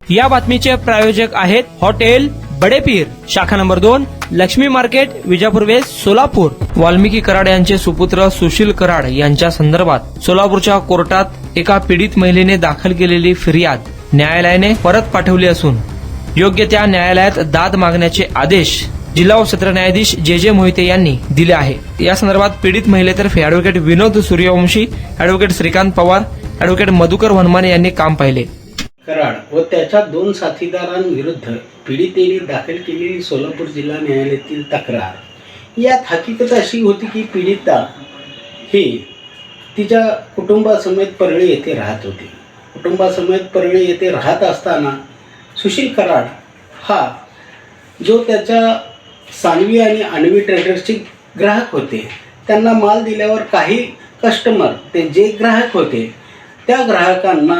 या बातमीचे प्रायोजक आहेत हॉटेल बडेपीर, शाखा number 2, Laxmi market, Vijapur west, Solapur. Valmiki Karad यांचे सुपुत्र सुशील कराड यांच्या संदर्भात सोलापूरच्या कोर्टात एका पीडित महिलेने दाखल केलेली फिर्याद न्यायालयाने परत पाठवली असून योग्य त्या न्यायालयात दाद मागण्याचे आदेश जिल्हा व सत्र न्यायाधीश जे मोहिते यांनी दिले आहे। या संदर्भात पीडित महिलेतर्फे ॲडव्होकेट विनोद सूर्यवंशी, ॲडव्होकेट श्रीकांत पवार, ॲडव्होकेट मधुकर वनमाने यांनी काम पाहिले। कराड व त्याच्या 2 साथीदारांविरुद्ध पीडितेने दाखल केलेली सोलापूर जिल्हा न्यायालयातील तक्रार यात हकीकत अशी होती की पीडिता ही तिच्या कुटुंबासमेत परळी येथे राहत होती। कुटुंबासमेत परळी येथे राहत असताना सुशील कराड हा जो त्याच्या सानवी आणि आणवी ट्रेडर्सचे ग्राहक होते, त्यांना माल दिल्यावर काही कस्टमर ते जे ग्राहक होते त्या ग्राहकांना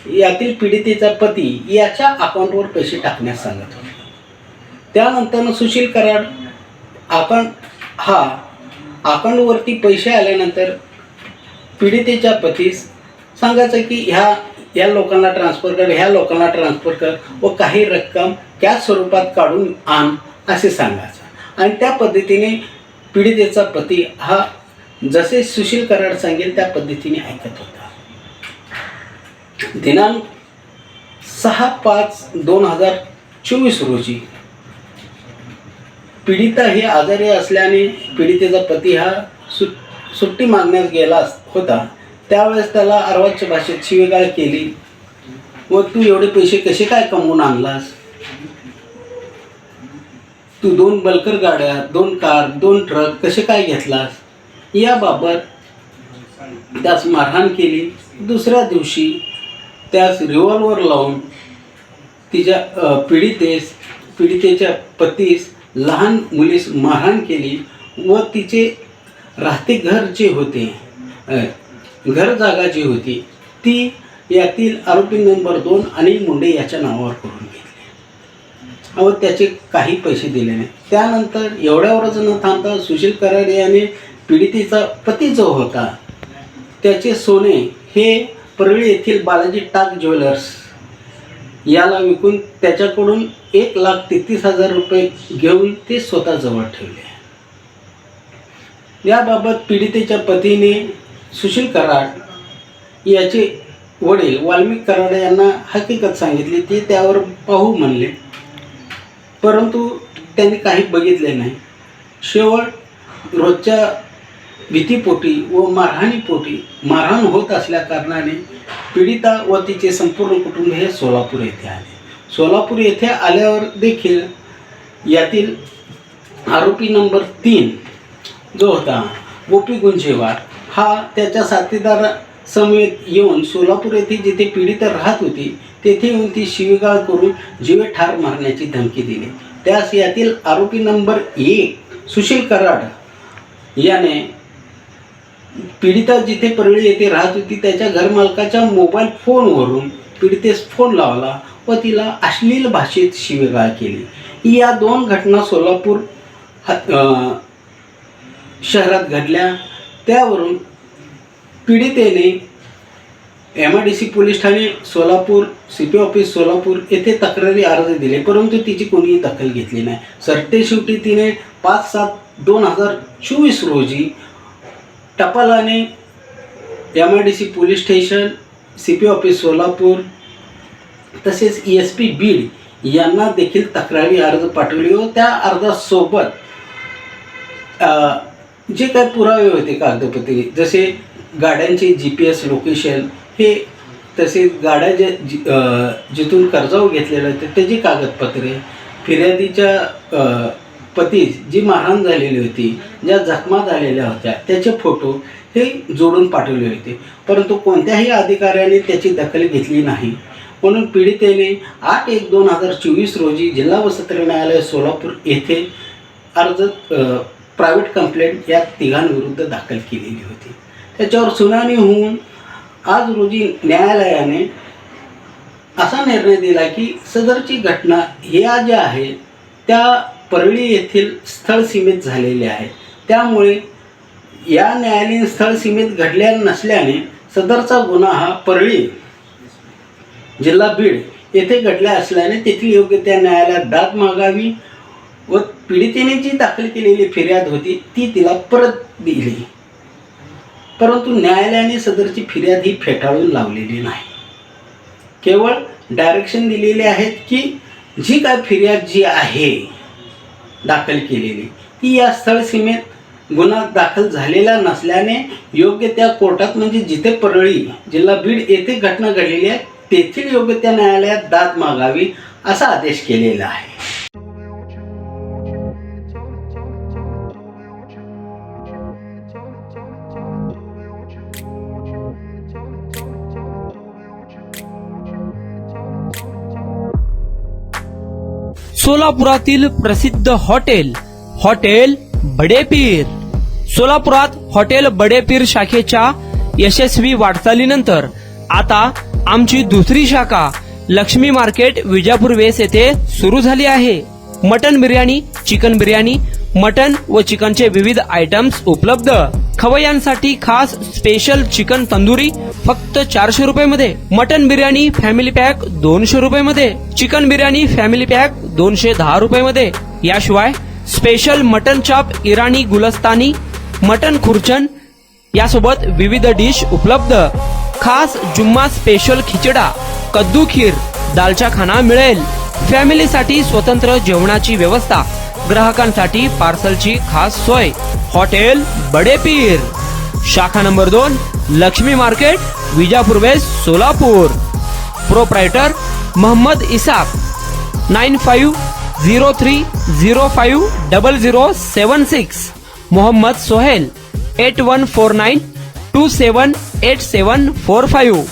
यातील पीडितेचा पती याच्या अकाउंटवर पैसे टाकण्यास सांगत होते। त्यानंतर सुशील कराड अकाउंटवरती पैसे आल्यानंतर पीडितेच्या पतीस सांगायचं की ह्या लोकांना ट्रान्सफर कर, ह्या लोकांना ट्रान्सफर कर व काही रक्कम कॅश स्वरूपात काढून आण असे सांगायचं। आणि त्या पद्धतीने पीडितेचा पती हा जसे सुशील कराड सांगेल त्या पद्धतीने ऐकत होता। दिनांक 6/5/2024 रोजी पीडिता ही आजारी असल्याने पीडितेचा पती हा सुट्टी मागण्यास गेला होता। त्यावेळेस त्याला अर्वाच्य भाषेत शिवीगाळ केली व तू एवढे पैसे कसे काय कमवून आणलास, तू 2 बल्कर गाड्या, 2 कार, 2 ट्रक कसे काय घेतलास, याबाबत त्यास मारहाण केली। दुसऱ्या दिवशी त्यास रिव्हॉल्वर लावून तिच्या पीडितेच्या पतीस लहान मुलीस मारहाण केली व तिचे राहते घर जे होते, घर जागा जी होती ती यातील आरोपी नंबर 2 अनिल मुंडे याच्या नावावर करून घेतली व त्याचे काही पैसे दिले नाही। त्यानंतर एवढ्यावरच न थांबता सुशील कराड याने पीडितेचा पती जो होता त्याचे सोने हे परळी येथील बालाजी टाक ज्वेलर्स याला विकून त्याच्याकडून 1,33,000 रुपये घेऊन ते स्वतःजवळ ठेवले। याबाबत पीडितेच्या पतीने सुशील कराड याचे वडील वाल्मिक कराड यांना हकीकत सांगितली। ते त्यावर पाहू म्हणले, परंतु त्यांनी काही बघितले नाही। शेवट रोजच्या भीतीपोटी व मारहाणीपोटी मारहाण होत असल्या कारणाने पीडिता व तिचे संपूर्ण कुटुंब हे सोलापूर येथे आले। सोलापूर येथे आल्यावर देखील यातील आरोपी नंबर 3 जो होता गोपी गुंजेवार हा त्याच्या साथीदार समेत येऊन सोलापूर येथे जिथे पीडिता राहत होती तेथे येऊन ती शिवीगाळ करून जीवे ठार मारण्याची धमकी दिली। त्यास यातील आरोपी नंबर 1 सुशील कराड याने पीडिता जिथे परळी येथे राहत होती त्याच्या घरमालकाच्या मोबाईल फोनवरून पीडितेस फोन लावला व तिला अश्लील भाषेत शिवीगाळ केली। या 2 घटना सोलापूर शहरात घडल्या। त्यावरून पीडितेने MIDC police Thane Solapur, CP office Solapur येथे तक्रारी अर्ज दिले, परंतु तिची कोणीही दखल घेतली नाही। सरतेशेवटी तिने 5/7/2024 रोजी टपालाने MIDC police station, CP office Solapur तसेच ESP बीड यांना देखील तक्रारी अर्ज पाठवले व त्या अर्जासोबत जे काही पुरावे होते कागदपत्रे जसे गाड्यांचे GPS लोकेशन हे, तसेच गाड्या जिथून कर्जावर घेतलेलं होते त्याची कागदपत्रे, फिर्यादीच्या पतीस जी मारहाण झालेली होती, ज्या जखमा झालेल्या होत्या त्याचे फोटो हे जोडून पाठवले होते, परंतु कोणत्याही अधिकाऱ्याने त्याची दखल घेतली नाही। म्हणून पीडितेने 8/1/2024 रोजी जिल्हा व सत्र न्यायालय सोलापूर येथे प्रायव्हेट कंप्लेंट या 3घांविरुद्ध दाखल केलेली होती। त्याच्यावर सुनावणी होऊन आज रोजी न्यायालयाने असा निर्णय दिला की सदरची घटना ह्या ज्या आहे त्या परळी येथील स्थळ सीमेत झालेल्या आहेत, त्यामुळे या न्यायालयीन स्थळ सीमेत घडल्या नसल्याने सदरचा गुन्हा हा परळी जिल्हा बीड येथे घडल्या असल्याने तेथील योग्य त्या न्यायालयात दाद मागावी व पीडितेने जी दाखल केलेली फिर्याद होती ती तिला परत दिली. परंतु न्यायालयाने सदरची फिर्याद ही फेटाळून लावलेली नाही. केवळ डायरेक्शन दिलेले आहेत की जी काय फिर्याद जी आहे दाखल केलेली ती या स्थळ सीमेत गुन्हा दाखल झालेला नसल्याने योग्य त्या कोर्टात म्हणजे जिथे परळी जिल्हा बीड येथे घटना घडलेली आहे तेथील योग्य त्या न्यायालयात दाद मागावी असा आदेश केलेला आहे. सोलापुरातील प्रसिद्ध हॉटेल बडेपीर. सोलापुरात हॉटेल बडेपीर शाखेच्या यशस्वी वाटचालीनंतर आता आमची दुसरी शाखा लक्ष्मी मार्केट विजापूर वेस येथे सुरू झाली आहे. Mutton biryani, chicken biryani, mutton व चिकनचे विविध आयटम्स उपलब्ध. खवय्यांसाठी खास स्पेशल चिकन तंदुरी फक्त 400 रुपये मध्ये. मटन बिर्याणी फॅमिली पॅक 200 रुपये मध्ये. चिकन बिर्याणी फॅमिली पॅक 210 रुपये मध्ये. याशिवाय स्पेशल मटन चाप, इराणी गुलस्तानी, मटन खुर्चन यासोबत विविध डिश उपलब्ध. खास जुम्मा स्पेशल खिचडा, कद्दू खीर, दालचा खाना मिळेल. फॅमिलीसाठी स्वतंत्र जेवणाची व्यवस्था, ग्राहकांसाठी पार्सलची खास सोय. हॉटेल बडेपीर, शाखा number 2, Laxmi market, Vijapur west, Solapur. Proprietor Mohammad Isaq. 9503050076. Mohammad Sohail. 8149278745.